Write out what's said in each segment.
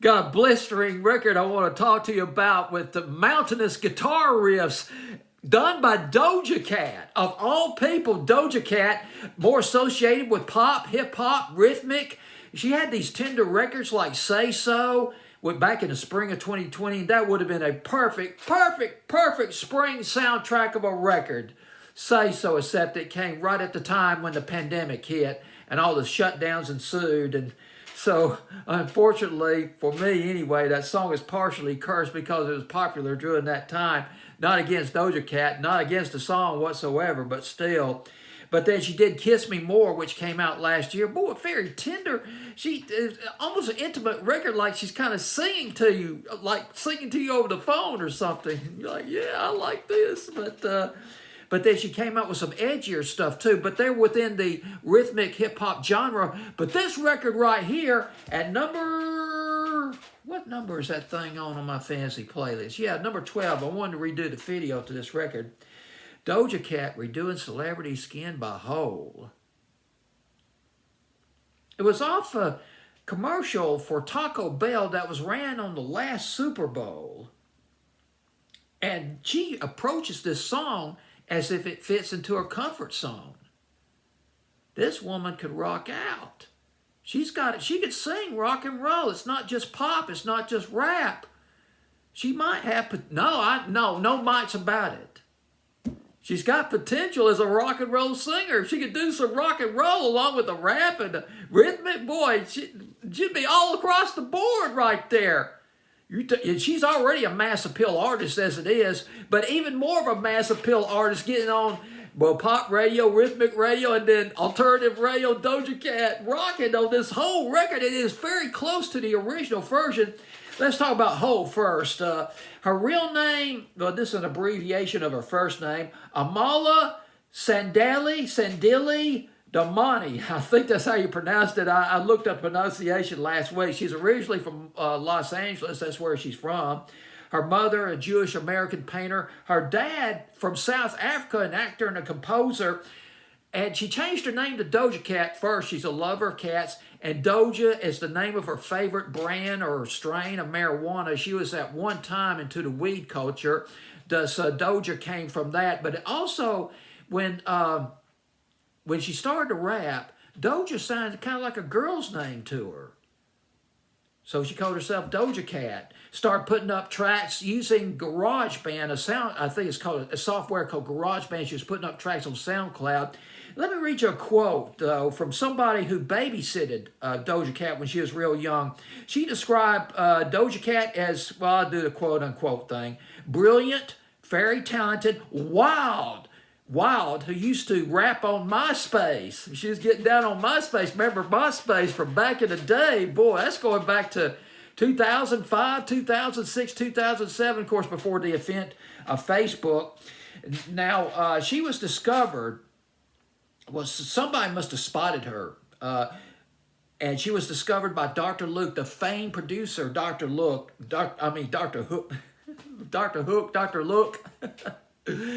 Got a blistering record I want to talk to you about with the mountainous guitar riffs done by Doja Cat. Of all people, Doja Cat, more associated with pop, hip-hop, rhythmic. She had these tender records like Say So, back in the spring of 2020. That would have been a perfect spring soundtrack of a record. Say So, except it came right at the time when the pandemic hit and all the shutdowns ensued. And so, unfortunately, for me anyway, that song is partially cursed because it was popular during that time. Not against Doja Cat, not against the song whatsoever, but still. But then she did Kiss Me More, which came out last year. Boy, very tender. She almost an intimate record, like she's kind of singing to you, like singing to you over the phone or something. And you're like, yeah, I like this. But then she came out with some edgier stuff too. But they're within the rhythmic hip-hop genre. But this record right here at number... What number is that thing on my fancy playlist? Yeah, number 12. I wanted to redo the video to this record. Doja Cat redoing Celebrity Skin by Hole. It was off a commercial for Taco Bell that was ran on the last Super Bowl. And she approaches this song as if it fits into her comfort zone. This woman could rock out. She's got it. She could sing rock and roll. It's not just pop. It's not just rap. She might have, no mites about it. She's got potential as a rock and roll singer. If she could do some rock and roll along with the rap and the rhythmic, boy, she'd be all across the board right there. She's already a mass appeal artist as it is, but even more of a mass appeal artist getting on, well, pop radio, rhythmic radio, and then alternative radio. Doja Cat rocking on this whole record. It is very close to the original version. Let's talk about Hole first. Her real name, well, this is an abbreviation of her first name, Amala Sandili Damani. I think that's how you pronounced it. I looked up pronunciation last week. She's originally from Los Angeles. That's where she's from. Her mother, a Jewish American painter. Her dad, from South Africa, an actor and a composer. And she changed her name to Doja Cat first. She's a lover of cats. And Doja is the name of her favorite brand or strain of marijuana. She was at one time into the weed culture. Doja came from that. But also, when she started to rap, Doja sounded kind of like a girl's name to her. So she called herself Doja Cat. Started putting up tracks using GarageBand, I think it's called a software called GarageBand. She was putting up tracks on SoundCloud. Let me read you a quote, though, from somebody who babysitted Doja Cat when she was real young. She described Doja Cat as, well, I'll do the quote-unquote thing, brilliant, very talented, wild, who used to rap on MySpace. She was getting down on MySpace. Remember MySpace from back in the day? Boy, that's going back to 2005, 2006, 2007, of course, before the event of Facebook. Now, she was discovered, well, somebody must have spotted her, and she was discovered by Dr. Luke, the famed producer, Dr. Hook, Dr. Luke.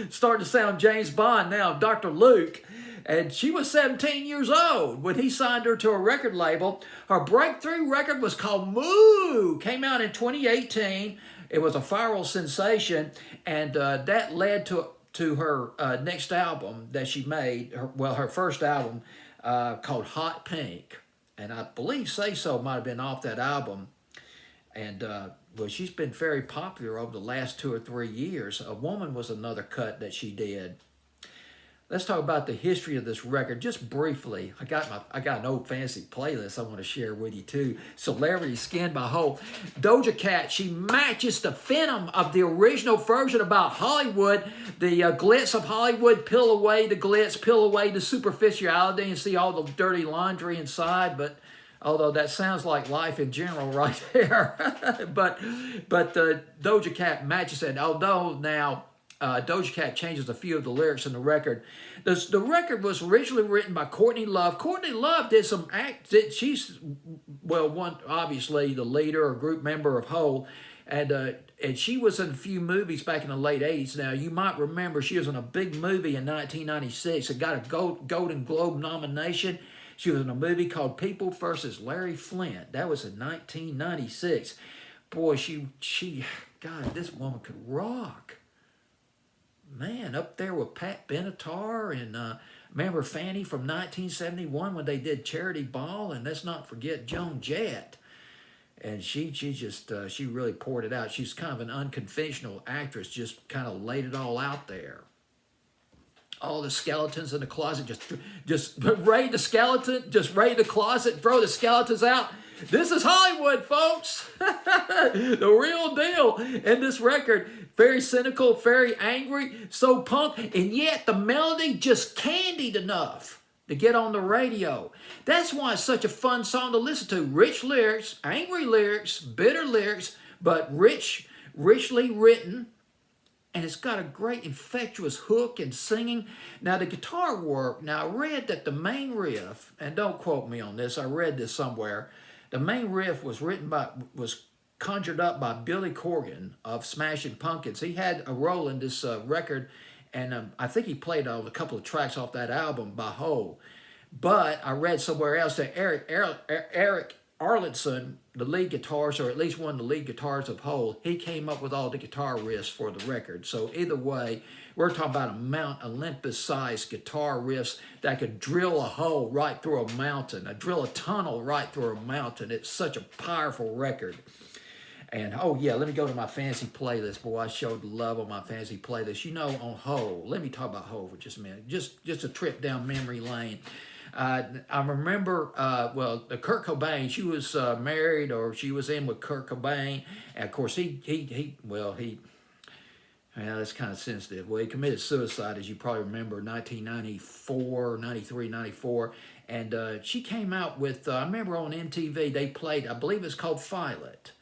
Starting to sound James Bond now, Dr. Luke. And she was 17 years old when he signed her to a record label. Her breakthrough record was called Moo. Came out in 2018. It was a viral sensation, and that led to her next album that she made, her first album called Hot Pink. And I believe Say So might have been off that album. And well, she's been very popular over the last 2 or 3 years. A Woman was another cut that she did. Let's talk about the history of this record just briefly. I got an old fancy playlist I want to share with you too. Celebrity Skin by Hole. Doja Cat, she matches the venom of the original version about Hollywood. The glitz of Hollywood, peel away the glitz, peel away the superficiality and see all the dirty laundry inside. But although that sounds like life in general right there. but Doja Cat matches it. Although now Doja Cat changes a few of the lyrics in the record. The record was originally written by Courtney Love. Courtney Love did some she's, well, obviously the leader or group member of Hole. And she was in a few movies back in the late 80s. Now, you might remember she was in a big movie in 1996. It got a Golden Globe nomination. She was in a movie called People versus Larry Flint. That was in 1996. Boy, God, this woman could rock. Man, up there with Pat Benatar and remember Fanny from 1971 when they did Charity Ball, and let's not forget Joan Jett. And she really poured it out. She's kind of an unconventional actress, just kind of laid it all out there. All the skeletons in the closet, just raid the skeleton, just raid the closet, throw the skeletons out. This is Hollywood, folks. The real deal. And this record, very cynical, very angry, so punk, and yet the melody just candied enough to get on the radio. That's why it's such a fun song to listen to. Rich lyrics, angry lyrics, bitter lyrics, but richly written. And it's got a great infectious hook and singing. Now the guitar work, now I read that the main riff, and don't quote me on this, I read this somewhere. The main riff was conjured up by Billy Corgan of Smashing Pumpkins. He had a role in this record, and I think he played on a couple of tracks off that album by Hole. But I read somewhere else that Eric Arlitzson, the lead guitarist, or at least one of the lead guitarists of Hole, he came up with all the guitar riffs for the record. So either way, we're talking about a Mount Olympus-sized guitar riffs that could drill a hole right through a mountain, drill a tunnel right through a mountain. It's such a powerful record. And, oh yeah, let me go to my fancy playlist. Boy, I showed love on my fancy playlist. You know, on Hole, let me talk about Hole for just a minute. Just a trip down memory lane. I remember, Kurt Cobain, she was married, or she was in with Kurt Cobain. And of course, that's kind of sensitive. Well, he committed suicide, as you probably remember, 1994, 93, 94. And she came out with, I remember on MTV, they played, I believe it's called Violet,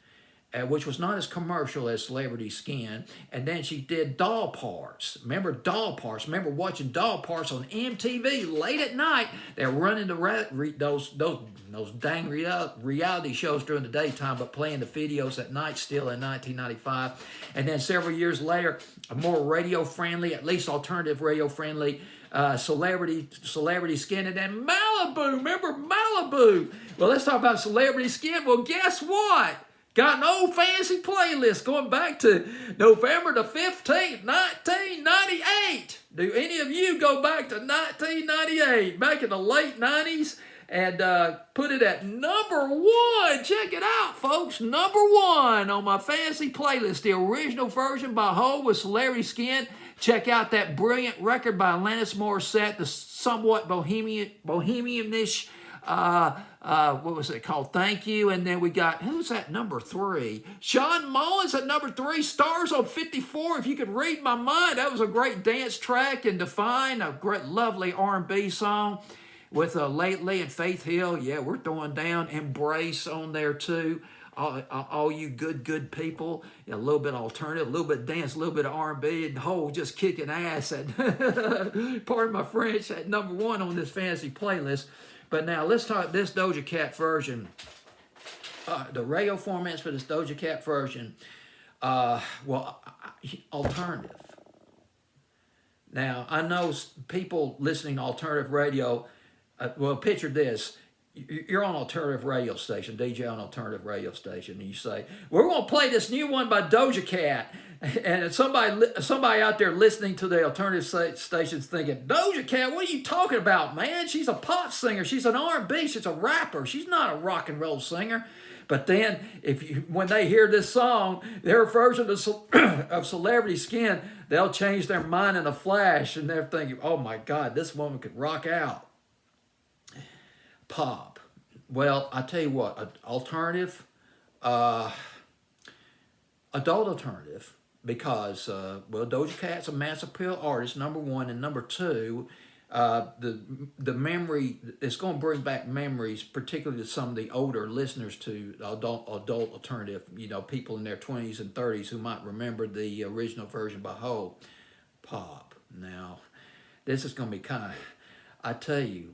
which was not as commercial as Celebrity Skin. And then she did Doll Parts. Remember Doll Parts? Remember watching Doll Parts on MTV late at night? They're running those dang reality shows during the daytime, but playing the videos at night still in 1995. And then several years later, a more radio-friendly, at least alternative radio-friendly, Celebrity Skin, and then Malibu. Remember Malibu? Well, let's talk about Celebrity Skin. Well, guess what? Got an old fancy playlist going back to November the 15th, 1998. Do any of you go back to 1998, back in the late 90s, and put it at number one? Check it out, folks. Number one on my fancy playlist, the original version by Hole with Celebrity Skin. Check out that brilliant record by Alanis Morissette, the somewhat bohemian-ish, what was it called? Thank You. And then we got, who's at number 3? Sean Mullins at number 3, Stars on 54. If you could read my mind, that was a great dance track. And Define, a great, lovely R&B song with Lately and Faith Hill. Yeah, we're throwing down Embrace on there too. All you good people, a little bit alternative, a little bit dance, a little bit of R&B, and Hole just kicking ass at, pardon my French, at number 1 on this fancy playlist. But now let's talk this Doja Cat version. The radio formats for this Doja Cat version, alternative. Now, I know people listening to alternative radio, picture this. You're on an alternative radio station, DJ on an alternative radio station, and you say, we're going to play this new one by Doja Cat. And somebody out there listening to the alternative stations thinking, Doja Cat, what are you talking about, man? She's a pop singer. She's an R&B. She's a rapper. She's not a rock and roll singer. But then, when they hear this song, their version of Celebrity Skin, they'll change their mind in a flash, and they're thinking, oh my God, this woman could rock out. Pop. Well, I tell you what, alternative, adult alternative, because, Doja Cat's a mass appeal artist, number 1, and number 2, the memory, it's going to bring back memories, particularly to some of the older listeners to adult alternative, people in their 20s and 30s who might remember the original version by Hole. Pop. Now, this is going to be kind of, I tell you,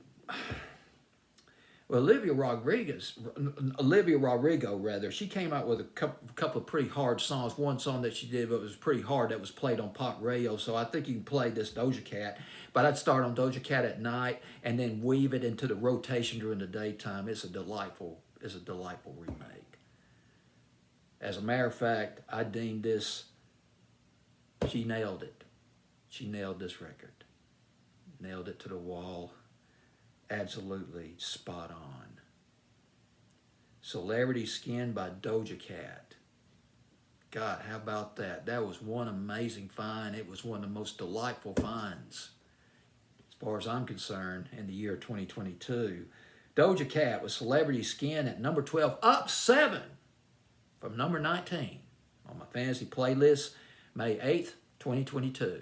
Well, Olivia Rodrigo, rather, she came out with a couple of pretty hard songs. One song that she did, but it was pretty hard, that was played on pop radio. So I think you can play this Doja Cat, but I'd start on Doja Cat at night and then weave it into the rotation during the daytime. It's a delightful remake. As a matter of fact, I deemed this. She nailed it. She nailed this record. Nailed it to the wall. Absolutely spot on. Celebrity Skin by Doja Cat. God, how about that? That was one amazing find. It was one of the most delightful finds, as far as I'm concerned, in the year 2022. Doja Cat with Celebrity Skin at number 12, up 7 from number 19 on my fantasy playlist, May 8th, 2022.